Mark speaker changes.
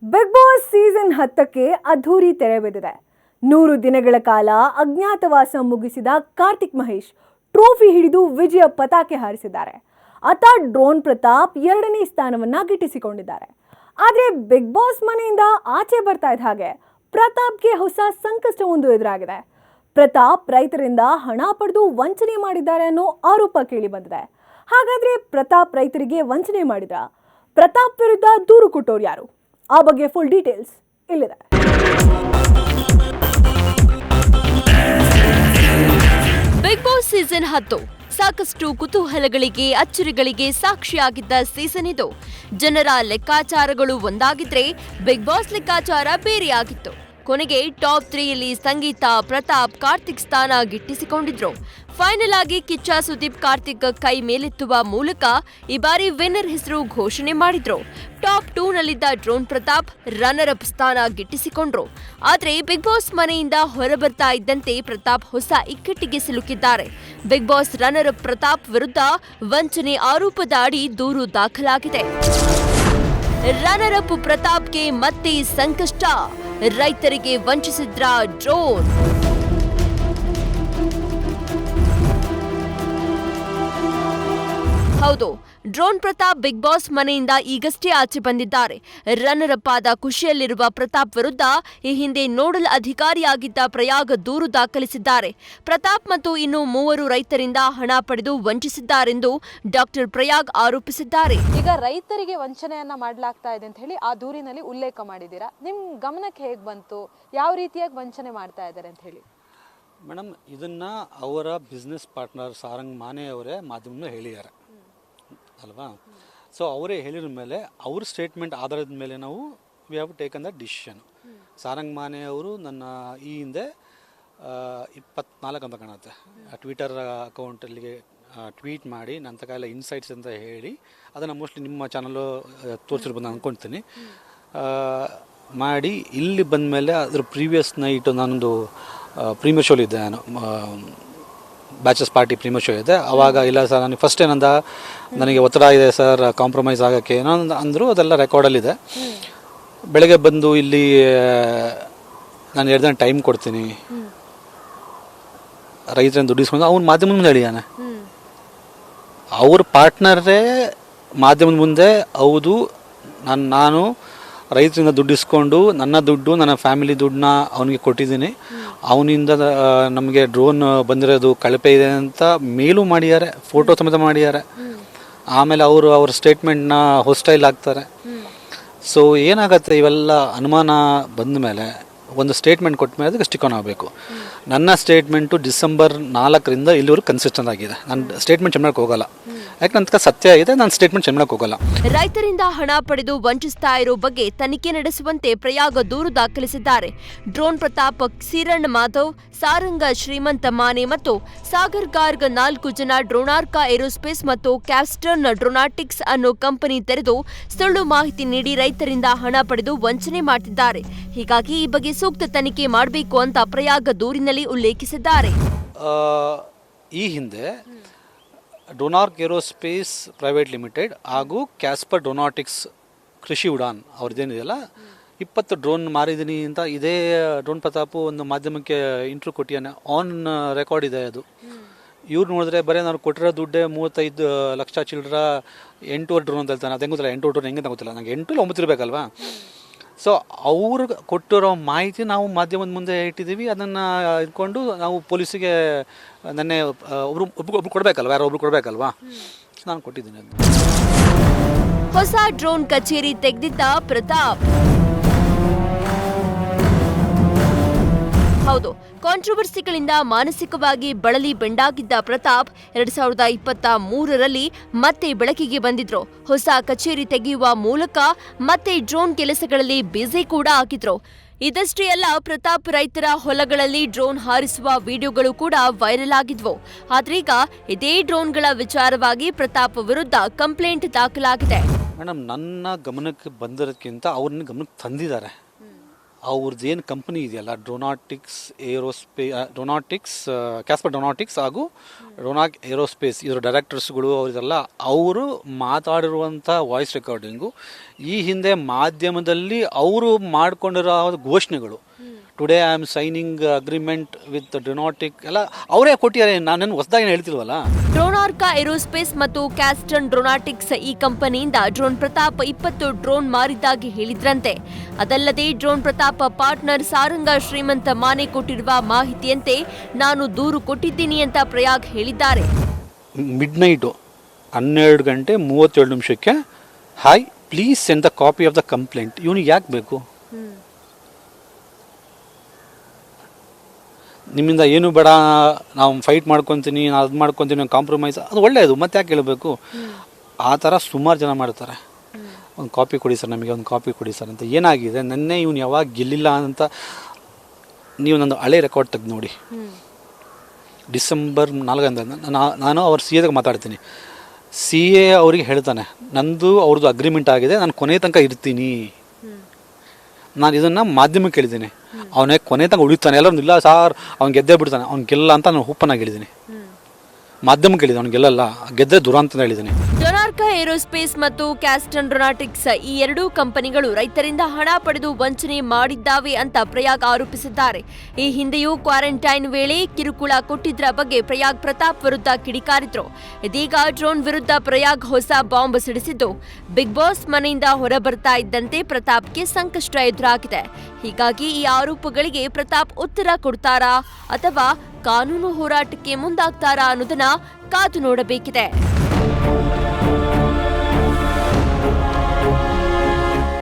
Speaker 1: Big boss season 10ಕ್ಕೆ ಅದ್ಧೂರಿ ತೆರೆ ಬಿದ್ದಿದೆ. 100 ದಿನಗಳ ಕಾಲ ಅಜ್ಞಾತವಾಸ ಮುಗಿಸಿದ ಕಾರ್ತಿಕ್ ಮಹೇಶ್ ಟ್ರೋಫಿ ಹಿಡಿದು ವಿಜಯ ಪತಾಕೆ ಹಾರಿಸಿದ್ದಾರೆ. ಆತ ಡ್ರೋನ್ ಪ್ರತಾಪ್ 2ನೇ ಸ್ಥಾನವನ್ನ ಗಿಟ್ಟಿಸಿಕೊಂಡಿದ್ದಾರೆ. ಆದರೆ ಬಿಗ್ ಬಾಸ್ ಮನೆಯಿಂದ ಆಚೆ ಬರ್ತಾ ಇದ್ದ ಹಾಗೆ ಪ್ರತಾಪ್ಗೆ ಹೊಸ ಸಂಕಷ್ಟವೊಂದು ಎದುರಾಗಿದೆ. ಪ್ರತಾಪ್ ರೈತರಿಂದ ಹಣ ಪಡೆದು ವಂಚನೆ ಮಾಡಿದ್ದಾರೆ ಅನ್ನೋ ಆರೋಪ ಕೇಳಿ ಬಂದಿದೆ. ಹಾಗಾದ್ರೆ ಪ್ರತಾಪ್ ರೈತರಿಗೆ ವಂಚನೆ ಮಾಡಿದ್ರ? ಪ್ರತಾಪ್ ವಿರುದ್ಧ ದೂರು ಕೊಟ್ಟೋರು ಯಾರು? ಆ ಬಗ್ಗೆ ಫುಲ್ ಡೀಟೇಲ್ಸ್ ಇಲ್ಲಿದೆ.
Speaker 2: ಬಿಗ್ ಬಾಸ್ ಸೀಸನ್ 10 ಸಾಕಷ್ಟು ಕುತೂಹಲಗಳಿಗೆ ಅಚ್ಚರಿಗಳಿಗೆ ಸಾಕ್ಷಿಯಾಗಿದ್ದ ಸೀಸನ್ ಇದು. ಜನರ ಲೆಕ್ಕಾಚಾರಗಳು ಒಂದಾಗಿದ್ರೆ ಬಿಗ್ ಬಾಸ್ ಲೆಕ್ಕಾಚಾರ ಬೇರೆಯಾಗಿತ್ತು. ಕೊನೆಗೆ ಟಾಪ್ 3ಯಲ್ಲಿ ಸಂಗೀತ, ಪ್ರತಾಪ್, ಕಾರ್ತಿಕ್ ಸ್ಥಾನ ಗಿಟ್ಟಿಸಿಕೊಂಡಿದ್ರು. ಫೈನಲ್ ಆಗಿ ಕಿಚ್ಚ ಸುದೀಪ್ ಕಾರ್ತಿಕ್ ಕೈ ಮೇಲೆತ್ತುವ ಮೂಲಕ ಈ ಬಾರಿ ವಿನ್ನರ್ ಹೆಸರು ಘೋಷಣೆ ಮಾಡಿದ್ರು. ಟಾಪ್ 2ನಲ್ಲಿದ್ದ ಡ್ರೋನ್ ಪ್ರತಾಪ್ ರನ್ನರ್ ಅಪ್ ಸ್ಥಾನ ಗಿಟ್ಟಿಸಿಕೊಂಡ್ರು. ಆದ್ರೆ ಬಿಗ್ ಬಾಸ್ ಮನೆಯಿಂದ ಹೊರಬರ್ತಾ ಇದ್ದಂತೆ ಪ್ರತಾಪ್ ಹೊಸ ಇಕ್ಕಟ್ಟಿಗೆ ಸಿಲುಕಿದ್ದಾರೆ. Bigg Boss runner up Pratap ವಿರುದ್ಧ ವಂಚನೆ ಆರೋಪದ ಅಡಿ ದೂರು ದಾಖಲಾಗಿದೆ. ರನ್ನರ್ ಅಪ್ ಪ್ರತಾಪ್ಗೆ ಮತ್ತೆ ಸಂಕಷ್ಟ. ರೈತರಿಗೆ ವಂಚಿಸಿದ್ರ ಡ್ರೋನ್. ಹೌದು, ಡ್ರೋನ್ ಪ್ರತಾಪ್ ಬಿಗ್ ಬಾಸ್ ಮನೆಯಿಂದ ಈಗಷ್ಟೇ ಆಚೆ ಬಂದಿದ್ದಾರೆ. ರನ್ನರ್ ಅಪ್ ಆದ ಖುಷಿಯಲ್ಲಿರುವ ಪ್ರತಾಪ್ ವಿರುದ್ಧ ಈ ಹಿಂದೆ ನೋಡಲ್ ಅಧಿಕಾರಿಯಾಗಿದ್ದ ಪ್ರಯಾಗ್ ದೂರು ದಾಖಲಿಸಿದ್ದಾರೆ. ಪ್ರತಾಪ್ ಮತ್ತು ಇನ್ನು 3 ರೈತರಿಂದ ಹಣ ಪಡೆದು ವಂಚಿಸಿದ್ದಾರೆಂದು ಡಾಕ್ಟರ್ ಪ್ರಯಾಗ್ ಆರೋಪಿಸಿದ್ದಾರೆ.
Speaker 3: ಈಗ ರೈತರಿಗೆ ವಂಚನೆಯನ್ನ ಮಾಡಲಾಗ್ತಾ ಇದೆ ಅಂತ ಹೇಳಿ ಆ ದೂರಿನಲ್ಲಿ ಉಲ್ಲೇಖ ಮಾಡಿದ್ದೀರಾ. ನಿಮ್ ಗಮನಕ್ಕೆ ಹೇಗೆ ಬಂತು? ಯಾವ ರೀತಿಯಾಗಿ ವಂಚನೆ ಮಾಡ್ತಾ ಇದ್ದಾರೆ ಅಂತ ಹೇಳಿ?
Speaker 4: ಮೇಡಮ್, ಇದನ್ನ ಅವರ ಬಿಸ್ನೆಸ್ ಪಾರ್ಟ್ನರ್ ಸಾರಂಗ್ ಮಾನೆ ಅವರೇ ಮಾಧ್ಯಮದಲ್ಲಿ ಹೇಳಿದ್ದಾರೆ ಅಲ್ವಾ. ಸೊ ಅವರೇ ಹೇಳಿದ ಮೇಲೆ ಅವ್ರ ಸ್ಟೇಟ್ಮೆಂಟ್ ಆಧಾರದ ಮೇಲೆ ನಾವು we have taken the decision. Sarang Mane ಅವರು ನನ್ನ ಈ ಹಿಂದೆ 24 ಅಂತ ಕಾಣುತ್ತೆ ಟ್ವಿಟರ್ ಅಕೌಂಟಲ್ಲಿಗೆ ಟ್ವೀಟ್ ಮಾಡಿ ನನ್ನ ತಕ ಎಲ್ಲ ಇನ್ಸೈಟ್ಸ್ ಅಂತ ಹೇಳಿ ಅದನ್ನು ಮೋಸ್ಟ್ಲಿ ನಿಮ್ಮ ಚಾನಲ್ಲು ತೋರಿಸಿರ್ಬೋದು ನಾನು ಅಂದ್ಕೊಳ್ತೀನಿ. ಮಾಡಿ ಇಲ್ಲಿ ಬಂದ ಮೇಲೆ ಅದ್ರ ಪ್ರೀವಿಯಸ್ ನೈಟು ನಾನೊಂದು ಪ್ರೀಮಿಯರ್ ಶೋಲಿ ಇದ್ದೆ, ನಾನು ಬ್ಯಾಚಸ್ ಪಾರ್ಟಿ ಪ್ರೀಮಿಯರ್ ಶೋ ಇದೆ. ಆವಾಗ ಇಲ್ಲ ಸರ್, ನನಗೆ ಫಸ್ಟ್ ಏನಂದ ನನಗೆ ಒತ್ತಡ ಇದೆ ಸರ್, ಕಾಂಪ್ರಮೈಸ್ ಆಗೋಕ್ಕೆ ಏನೋ ಅಂದರು. ಅದೆಲ್ಲ ರೆಕಾರ್ಡಲ್ಲಿದೆ. ಬೆಳಗ್ಗೆ ಬಂದು ಇಲ್ಲಿ ನಾನು 2 ದಿನ ಟೈಮ್ ಕೊಡ್ತೀನಿ, ರೈತರನ್ನು ದುಡ್ಡಿಸ್ಕೊಂಡು ಅವ್ನು ಮಾಧ್ಯಮದ ಮುಂದೆ ಹೇಳಿದ್ದಾನೆ. ಅವ್ರ ಪಾರ್ಟ್ನರೇ ಮಾಧ್ಯಮದ ಮುಂದೆ ಹೌದು ನಾನು ರೈತರಿಂದ ದುಡ್ಡಿಸ್ಕೊಂಡು ನನ್ನ ದುಡ್ಡು ನನ್ನ ಫ್ಯಾಮಿಲಿ ದುಡ್ಡನ್ನ ಅವನಿಗೆ ಕೊಟ್ಟಿದ್ದೀನಿ, ಅವನಿಂದ ನಮಗೆ ಡ್ರೋನ್ ಬಂದಿರೋದು ಕಳಪೆ ಇದೆ ಅಂತ ಮೇಲೂ ಮಾಡಿದ್ದಾರೆ, ಫೋಟೋ ಸಮೇತ ಮಾಡಿದ್ದಾರೆ. ಆಮೇಲೆ ಅವ್ರ ಸ್ಟೇಟ್ಮೆಂಟ್ನ ಹೊಸ್ಟೈಲ್ ಆಗ್ತಾರೆ. ಸೊ ಏನಾಗತ್ತೆ, ಇವೆಲ್ಲ ಅನುಮಾನ ಬಂದ ಮೇಲೆ ಒಂದು ಸ್ಟೇಟ್ಮೆಂಟ್ ಕೊಟ್ಟ ಮೇಲೆ ಅದಕ್ಕೆ ಸ್ಟಿಕ್ ಆನ್ ಆಗಬೇಕು. ನನ್ನ ಸ್ಟೇಟ್ಮೆಂಟು ಡಿಸೆಂಬರ್ 4ರಿಂದ ಇಲ್ಲಿವರೆಗೂ ಕನ್ಸಿಸ್ಟೆಂಟ್ ಆಗಿದೆ. ನನ್ನ ಸ್ಟೇಟ್ಮೆಂಟ್ ಚೇಂಜ್ ಮಾಡಕ್ಕೆ ಹೋಗಲ್ಲ, ಯಾಕೆ ನನ್ನ ಸತ್ಯ ಇದೆ, ನಾನು ಸ್ಟೇಟ್ಮೆಂಟ್ ಚೇಂಜ್ ಮಾಡಕ್ಕೆ ಹೋಗಲ್ಲ.
Speaker 2: ರೈತರಿಂದ ಹಣ ಪಡೆದು ವಂಚಿಸ್ತಾ ಇರೋ ಬಗ್ಗೆ ತನಿಖೆ ನಡೆಸುವಂತೆ ಪ್ರಯಾಗ್ ದೂರು ದಾಖಲಿಸಿದ್ದಾರೆ. ಡ್ರೋನ್ ಪ್ರತಾಪ್, ಸಿರಣ್ ಮಾಧವ್, ಸಾರಂಗ ಶ್ರೀಮಂತ ಮಾನೆ ಮತ್ತು ಸಾಗರ್ ಗಾರ್ಗ್ 4 ಜನ ಡ್ರೋನಾರ್ಕ ಏರೋಸ್ಪೇಸ್ ಮತ್ತು ಕ್ಯಾಸ್ಟರ್ನ್ ಡ್ರೋನಾಟಿಕ್ಸ್ ಅನ್ನೋ ಕಂಪನಿ ತೆರೆದು ಸುಳ್ಳು ಮಾಹಿತಿ ನೀಡಿ ರೈತರಿಂದ ಹಣ ಪಡೆದು ವಂಚನೆ ಮಾಡ್ತಿದ್ದಾರೆ. ಹೀಗಾಗಿ ಈ ಬಗ್ಗೆ ಸೂಕ್ತ ತನಿಖೆ ಮಾಡಬೇಕು ಅಂತ ಪ್ರಯಾಗ್ ದೂರಿನಲ್ಲಿ ಉಲ್ಲೇಖಿಸಿದ್ದಾರೆ.
Speaker 4: ಈ ಹಿಂದೆ ಡ್ರೋನಾರ್ಕ್ ಏರೋಸ್ಪೇಸ್ ಪ್ರೈವೇಟ್ ಲಿಮಿಟೆಡ್ ಹಾಗೂ ಕ್ಯಾಸ್ಪರ್ ಡ್ರೋನಾಟಿಕ್ಸ್ ಕೃಷಿ ಉಡಾನ್ ಅವ್ರದ್ದೇನಿದೆಯಲ್ಲ 20 ಡ್ರೋನ್ ಮಾರಿದ್ದೀನಿ ಅಂತ ಇದೇ ಡ್ರೋನ್ ಪ್ರತಾಪು ಒಂದು ಮಾಧ್ಯಮಕ್ಕೆ ಇಂಟ್ರ್ಯೂ ಕೊಟ್ಟಿಯಾನೆ. ಆನ್ ರೆಕಾರ್ಡ್ ಇದೆ ಅದು. ಇವ್ರು ನೋಡಿದ್ರೆ ಬರೀ ನಾನು ಕೊಟ್ಟಿರೋ ದುಡ್ಡೇ 35 ಲಕ್ಷ ಚಿಲ್ಲರ 8 ಡ್ರೋನ್ ಅಂತ ಹೇಳ್ತಾನೆ. ಅದು ಹೆಂಗೆ ಗೊತ್ತಿಲ್ಲ, 8 ಡ್ರೋನ್ ಹೆಂಗೆ ಗೊತ್ತಿಲ್ಲ ನನಗೆ. 8 ಇಲ್ಲ 9 ಇರಬೇಕಲ್ವಾ. ಸೊ ಅವ್ರು ಕೊಟ್ಟಿರೋ ಮಾಹಿತಿ ನಾವು ಮಾಧ್ಯಮದ ಮುಂದೆ ಇಟ್ಟಿದ್ದೀವಿ. ಅದನ್ನು ಇಟ್ಕೊಂಡು ನಾವು ಪೊಲೀಸಿಗೆ ನೆನ್ನೆ ಒಬ್ರು ಕೊಡಬೇಕಲ್ವ, ಯಾರೋ ಒಬ್ರು ಕೊಡಬೇಕಲ್ವಾ, ನಾನು ಕೊಟ್ಟಿದ್ದೀನಿ ಅದು.
Speaker 2: ಹೊಸ ಡ್ರೋನ್ ಕಚೇರಿ ತೆಗೆದಿದ್ದ ಪ್ರತಾಪ್. ಹೌದು, ಕಾಂಟ್ರವರ್ಸಿಗಳಿಂದ ಮಾನಸಿಕವಾಗಿ ಬಳಲಿ ಬೆಂಡಾಗಿದ್ದ ಪ್ರತಾಪ್ 2023ರಲ್ಲಿ ಮತ್ತೆ ಬೆಳಕಿಗೆ ಬಂದಿದ್ರು. ಹೊಸ ಕಚೇರಿ ತೆಗೆಯುವ ಮೂಲಕ ಮತ್ತೆ ಡ್ರೋನ್ ಕೆಲಸಗಳಲ್ಲಿ ಬ್ಯುಸಿ ಕೂಡ ಆಗಿದ್ರು. ಇದಷ್ಟೇ ಅಲ್ಲ, ಪ್ರತಾಪ್ ರೈತರ ಹೊಲಗಳಲ್ಲಿ ಡ್ರೋನ್ ಹಾರಿಸುವ ವಿಡಿಯೋಗಳು ಕೂಡ ವೈರಲ್ ಆಗಿದ್ವು. ಆದ್ರೀಗ ಇದೇ ಡ್ರೋನ್ಗಳ ವಿಚಾರವಾಗಿ ಪ್ರತಾಪ್ ವಿರುದ್ಧ ಕಂಪ್ಲೇಂಟ್ ದಾಖಲಾಗಿದೆ.
Speaker 4: ಮೇಡಮ್, ನನ್ನ ಗಮನಕ್ಕೆ ಬಂದಿರೋದಕ್ಕಿಂತ ಅವ್ರನ್ನ ಗಮನಕ್ಕೆ ತಂದಿದ್ದಾರೆ. ಅವ್ರದ್ದು ಏನು ಕಂಪ್ನಿ ಇದೆಯಲ್ಲ ಕ್ಯಾಸ್ಪರ್ ಡ್ರೋನಾಟಿಕ್ಸ್ ಹಾಗೂ ರೋನಾಕ್ ಏರೋಸ್ಪೇಸ್ ಇದರ ಡೈರೆಕ್ಟರ್ಸ್ಗಳು ಅವರಿಗೆಲ್ಲ ಅವರು ಮಾತಾಡಿರುವಂಥ ವಾಯ್ಸ್ ರೆಕಾರ್ಡಿಂಗು ಈ ಹಿಂದೆ ಮಾಧ್ಯಮದಲ್ಲಿ ಅವರು ಮಾಡಿಕೊಂಡಿರೋ ಘೋಷಣೆಗಳು, today I am signing agreement with Dronatic ಎಲ್ಲ ಅವರೇ ಕೊಟ್ಟಿದ್ದಾರೆ. ನಾನು ಹೊಸದಾಗಿ ಹೇಳ್ತಿಲ್ವಲ್ಲ.
Speaker 2: ಡ್ರೋನಾರ್ಕಾ ಏರೋಸ್ಪೇಸ್ ಮತ್ತು ಕ್ಯಾಸ್ಟನ್ ಡ್ರೋನಾಟಿಕ್ಸ್ ಈ ಕಂಪನಿಯಿಂದ ಡ್ರೋನ್ ಪ್ರತಾಪ್ 20 ಡ್ರೋನ್ ಮಾರಿದ್ದಾಗಿ ಹೇಳಿದ್ರಂತೆ. ಅದಲ್ಲದೆ ಡ್ರೋನ್ ಪ್ರತಾಪ್ ಪಾರ್ಟ್ನರ್ ಸಾರಂಗ ಶ್ರೀಮಂತ ಮಾನೆ ಕೊಟ್ಟಿರುವ ಮಾಹಿತಿಯಂತೆ ನಾನು ದೂರು ಕೊಟ್ಟಿದ್ದೀನಿ ಅಂತ ಪ್ರಯಾಗ್ ಹೇಳಿದ್ದಾರೆ.
Speaker 4: Midnight 12:37 hi please send the copy of the complaint. ಇವನಿಗೆ ಯಾಕೆ ಬೇಕು? ನಿಮ್ಮಿಂದ ಏನು ಬೇಡ, ನಾವು ಫೈಟ್ ಮಾಡ್ಕೊತೀನಿ, ನಾನು ಅದು ಮಾಡ್ಕೊತೀನಿ, ಕಾಂಪ್ರಮೈಸ್, ಅದು ಒಳ್ಳೆಯದು, ಮತ್ತೆ ಯಾಕೆ ಹೇಳಬೇಕು? ಆ ಥರ ಸುಮಾರು ಜನ ಮಾಡ್ತಾರೆ. ಒಂದು ಕಾಪಿ ಕೊಡಿ ಸರ್, ನಮಗೆ ಒಂದು ಕಾಪಿ ಕೊಡಿ ಸರ್ ಅಂತ. ಏನಾಗಿದೆ, ನೆನ್ನೆ ಇವನು ಯಾವಾಗ ಗೆಲ್ಲಿಲ್ಲ ಅಂತ ನೀವು ನಂದು ಹಳೆ ರೆಕಾರ್ಡ್ ತೆಗೆದು ನೋಡಿ. ಡಿಸೆಂಬರ್ 4 ನಾನು ಅವ್ರ ಸಿ ಎದಾಗ ಮಾತಾಡ್ತೀನಿ. ಸಿ ಎ ಅವರಿಗೆ ಹೇಳ್ತಾನೆ, ನಂದು ಅವ್ರದ್ದು ಅಗ್ರಿಮೆಂಟ್ ಆಗಿದೆ, ನಾನು ಕೊನೆ ತನಕ ಇರ್ತೀನಿ. ನಾನು ಇದನ್ನು ಮಾಧ್ಯಮಕ್ಕೆ ಹೇಳಿದ್ದೀನಿ. ಅವನೇ ಕೊನೆ ತನಕ ಉಳಿತಾನೆ. ಎಲ್ಲರೂ ಇಲ್ಲ ಸಾರ್ ಅವ್ನು ಗೆದ್ದೇ ಬಿಡ್ತಾನೆ, ಅವ್ನು ಗೆಲ್ಲ ಅಂತ ನಾನು ಓಪನ್ ಆಗಿ ಹೇಳಿದ್ದೀನಿ. ಮಾಧ್ಯಮಕ್ಕೆ ಹೇಳಿದೆ, ಅವ್ನು ಗೆಲ್ಲಲ್ಲ, ಗೆದ್ದೆ ದುರಂತ ಅಂತ ಹೇಳಿದ್ದೀನಿ.
Speaker 2: ಡ್ರೋನಾರ್ಕಾ ಏರೋಸ್ಪೇಸ್ ಮತ್ತು ಕ್ಯಾಸ್ಟನ್ ಡ್ರೋನಾಟಿಕ್ಸ್ ಈ ಎರಡೂ ಕಂಪನಿಗಳು ರೈತರಿಂದ ಹಣ ಪಡೆದು ವಂಚನೆ ಮಾಡಿದ್ದಾವೆ ಅಂತ ಪ್ರಯಾಗ್ ಆರೋಪಿಸಿದ್ದಾರೆ. ಈ ಹಿಂದೆಯೂ ಕ್ವಾರಂಟೈನ್ ವೇಳೆ ಕಿರುಕುಳ ಕೊಟ್ಟಿದ್ರ ಬಗ್ಗೆ ಪ್ರಯಾಗ್ ಪ್ರತಾಪ್ ವಿರುದ್ಧ ಕಿಡಿಕಾರಿದ್ರು. ಇದೀಗ ಡ್ರೋನ್ ವಿರುದ್ಧ ಪ್ರಯಾಗ್ ಹೊಸ ಬಾಂಬ್ ಸಿಡಿಸಿದ್ದು, ಬಿಗ್ ಬಾಸ್ ಮನೆಯಿಂದ ಹೊರಬರ್ತಾ ಇದ್ದಂತೆ ಪ್ರತಾಪ್ಗೆ ಸಂಕಷ್ಟ ಎದುರಾಗಿದೆ. ಹೀಗಾಗಿ ಈ ಆರೋಪಗಳಿಗೆ ಪ್ರತಾಪ್ ಉತ್ತರ ಕೊಡ್ತಾರಾ ಅಥವಾ ಕಾನೂನು ಹೋರಾಟಕ್ಕೆ ಮುಂದಾಗ್ತಾರಾ ಅನ್ನೋದನ್ನ ಕಾದು ನೋಡಬೇಕಿದೆ.